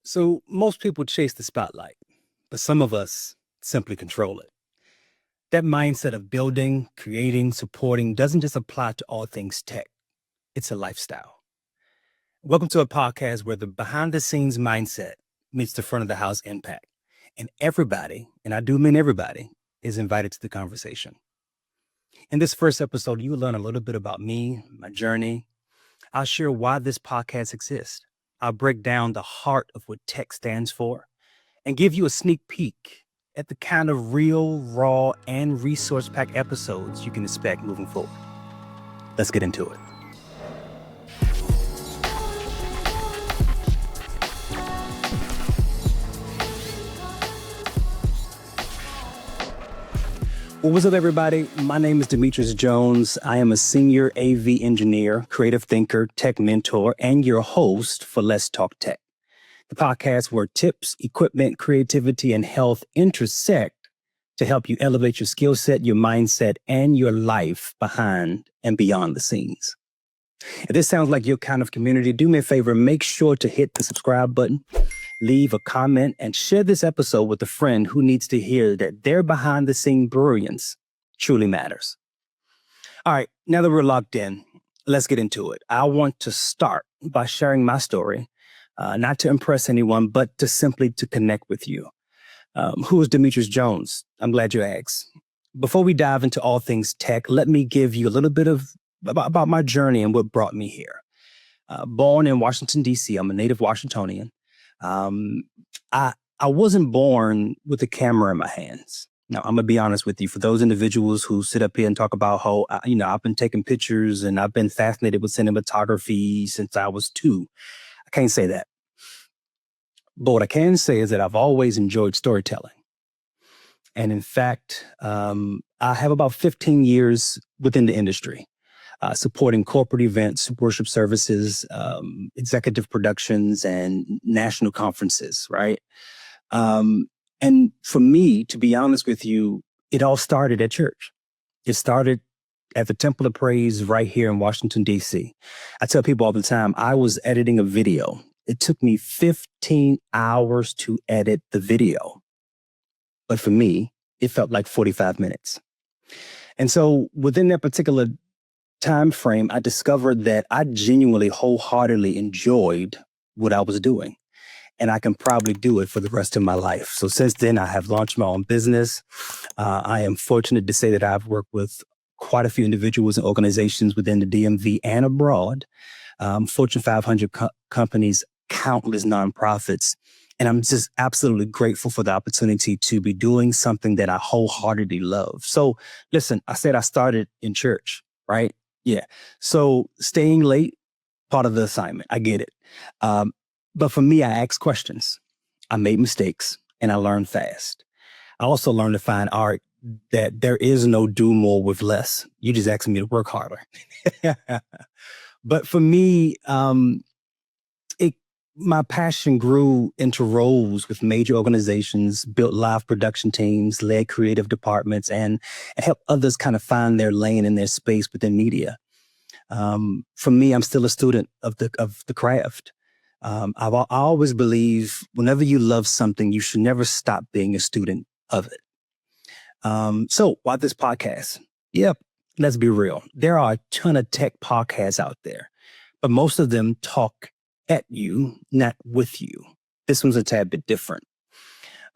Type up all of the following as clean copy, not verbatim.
So most people chase the spotlight, but some of us simply control it. That mindset of building, creating, supporting doesn't just apply to all things tech. It's a lifestyle. Welcome to a podcast where the behind the scenes mindset meets the front of the house impact. And everybody, and I do mean everybody, is invited to the conversation. In this first episode, you will learn a little bit about me, my journey. I'll share why this podcast exists. I'll break down the heart of what tech stands for and give you a sneak peek at the kind of real, raw, and resource-packed episodes you can expect moving forward. Let's get into it. Well, what's up, everybody? My name is Demetrice Jones. I am a senior AV engineer, creative thinker, tech mentor, and your host for Let's Talk Tech, the podcast where tips, equipment, creativity, and health intersect to help you elevate your skill set, your mindset, and your life behind and beyond the scenes. If this sounds like your kind of community, do me a favor, make sure to hit the subscribe button, leave a comment, and share this episode with a friend who needs to hear that their behind the scene brilliance truly matters. All right, now that we're locked in, let's get into it. I want to start by sharing my story, not to impress anyone, but to simply to connect with you. Who is Demetrice Jones? I'm glad you asked. Before we dive into all things tech, let me give you a little bit about my journey and what brought me here. Born in Washington, D.C., I'm a native Washingtonian. I wasn't born with a camera in my hands. Now, I'm gonna be honest with you. For those individuals who sit up here and talk about how, I've been taking pictures and I've been fascinated with cinematography since I was 2. I can't say that. But what I can say is that I've always enjoyed storytelling. And in fact, I have about 15 years within the industry, supporting corporate events, worship services, executive productions, and national conferences, right? And for me, to be honest with you, it all started at church. It started at the Temple of Praise right here in Washington, D.C. I tell people all the time, I was editing a video. It took me 15 hours to edit the video. But for me, it felt like 45 minutes. And so within that particular time frame, I discovered that I genuinely, wholeheartedly enjoyed what I was doing. And I can probably do it for the rest of my life. So since then, I have launched my own business. I am fortunate to say that I've worked with quite a few individuals and organizations within the DMV and abroad, Fortune 500 companies, countless nonprofits. And I'm just absolutely grateful for the opportunity to be doing something that I wholeheartedly love. So listen, I said I started in church, right? Yeah. So staying late, part of the assignment. I get it. But for me, I asked questions. I made mistakes and I learned fast. I also learned to find art that there is no do more with less. You just asked me to work harder. But for me, my passion grew into roles with major organizations, built live production teams, led creative departments, and helped others kind of find their lane and their space within media. For me, I'm still a student of the craft. I always believe whenever you love something, you should never stop being a student of it. So why this podcast? Yep, let's be real. There are a ton of tech podcasts out there, but most of them talk at you, not with you. This one's a tad bit different.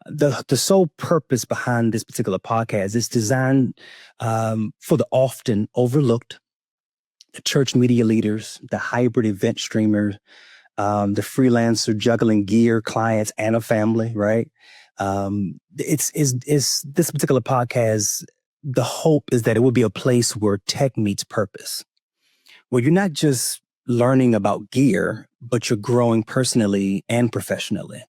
The sole purpose behind this particular podcast is designed for the often overlooked, the church media leaders, the hybrid event streamers, the freelancer juggling gear, clients, and a family, right? It's this particular podcast, the hope is that it will be a place where tech meets purpose, where you're not just learning about gear, but you're growing personally and professionally.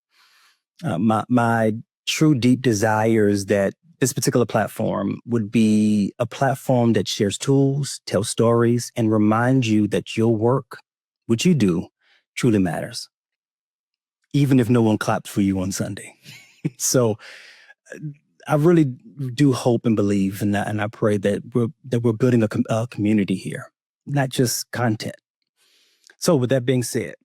My true deep desire is that this particular platform would be a platform that shares tools, tells stories, and reminds you that your work, what you do, truly matters, even if no one claps for you on Sunday. So I really do hope and believe, and I pray that we're building a community here, not just content. So with that being said,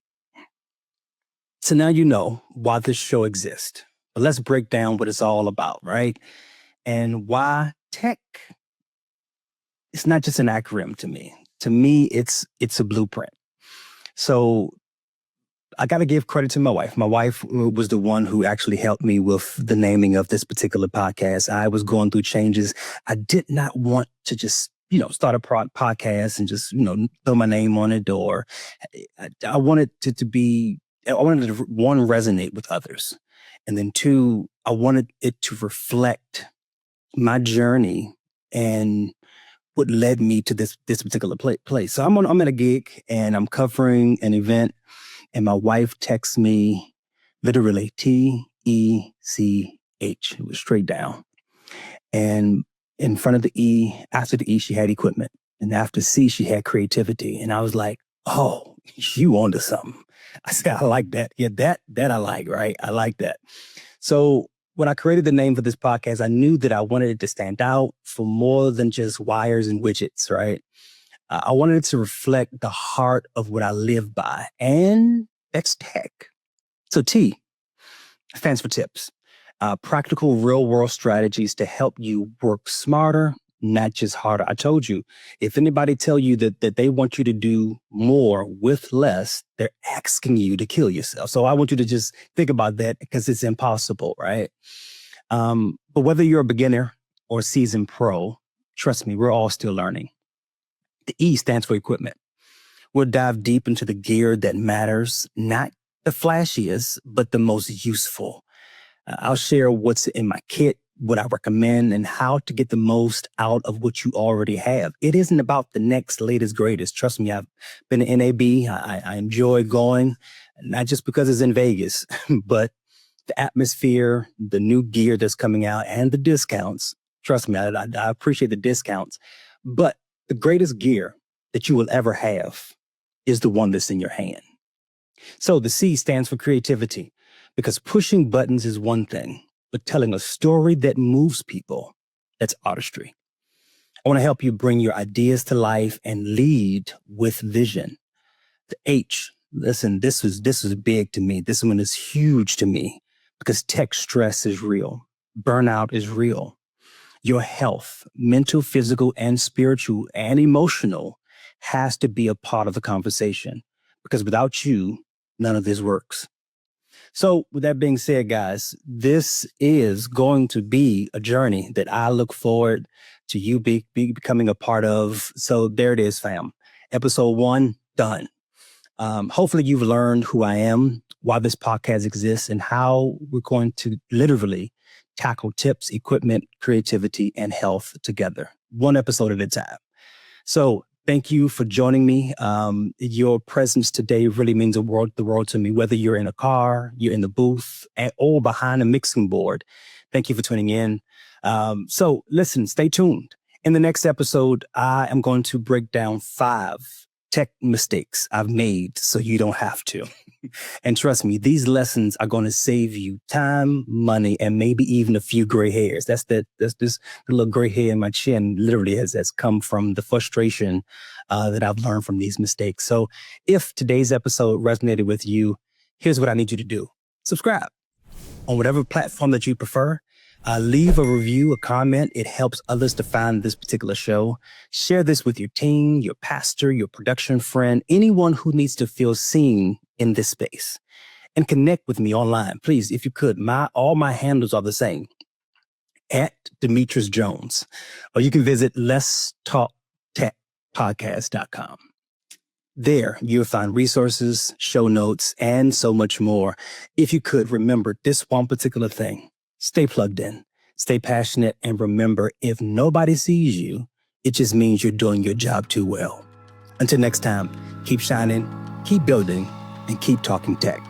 So now you know why this show exists. But let's break down what it's all about, right? And why tech, it's not just an acronym to me. To me, it's a blueprint. So I got to give credit to my wife. My wife was the one who actually helped me with the naming of this particular podcast. I was going through changes. I did not want to just, start a podcast and just, throw my name on it, or I wanted it to be, I wanted to, one, resonate with others. And then two, I wanted it to reflect my journey and what led me to this particular place. So I'm at a gig and I'm covering an event, and my wife texts me literally T.E.C.H. It was straight down. And in front of the E, after the E, she had equipment. And after C, she had creativity. And I was like, oh, you onto something. I said, I like that. Yeah, that I like, right? I like that. So when I created the name for this podcast, I knew that I wanted it to stand out for more than just wires and widgets, right? I wanted it to reflect the heart of what I live by, and that's tech. So T stands for tips, practical real world strategies to help you work smarter, not just harder. I told you, if anybody tell you that they want you to do more with less, they're asking you to kill yourself. So I want you to just think about that, because it's impossible, right? But whether you're a beginner or a seasoned pro, trust me, we're all still learning. The E stands for equipment. We'll dive deep into the gear that matters, not the flashiest, but the most useful. I'll share what's in my kit, what I recommend, and how to get the most out of what you already have. It isn't about the next latest, greatest. Trust me, I've been to NAB. I enjoy going, not just because it's in Vegas, but the atmosphere, the new gear that's coming out, and the discounts. Trust me, I appreciate the discounts. But the greatest gear that you will ever have is the one that's in your hand. So the C stands for creativity, because pushing buttons is one thing, but telling a story that moves people, that's artistry. I want to help you bring your ideas to life and lead with vision. The H, listen, this was big to me. This one is huge to me, because tech stress is real. Burnout is real. Your health, mental, physical, and spiritual and emotional, has to be a part of the conversation, because without you, none of this works. So with that being said, guys, this is going to be a journey that I look forward to you becoming a part of. So there it is, fam. Episode 1 done. Hopefully you've learned who I am, why this podcast exists, and how we're going to literally tackle tips, equipment, creativity, and health together, one episode at a time. So thank you for joining me. Your presence today really means the world to me, whether you're in a car, you're in the booth, or behind a mixing board. Thank you for tuning in. So listen, stay tuned. In the next episode, I am going to break down 5 tech mistakes I've made so you don't have to. And trust me, these lessons are going to save you time, money, and maybe even a few gray hairs. That's this little gray hair in my chin literally has come from the frustration that I've learned from these mistakes. So if today's episode resonated with you, here's what I need you to do. Subscribe on whatever platform that you prefer. Leave a review, a comment. It helps others to find this particular show. Share this with your team, your pastor, your production friend, anyone who needs to feel seen in this space. And connect with me online, please, if you could. All my handles are the same, at Demetrice Jones. Or you can visit letstalktechpodcast.com. There, you'll find resources, show notes, and so much more. If you could, remember this one particular thing. Stay plugged in, stay passionate, and remember, if nobody sees you, it just means you're doing your job too well. Until next time, keep shining, keep building, and keep talking tech.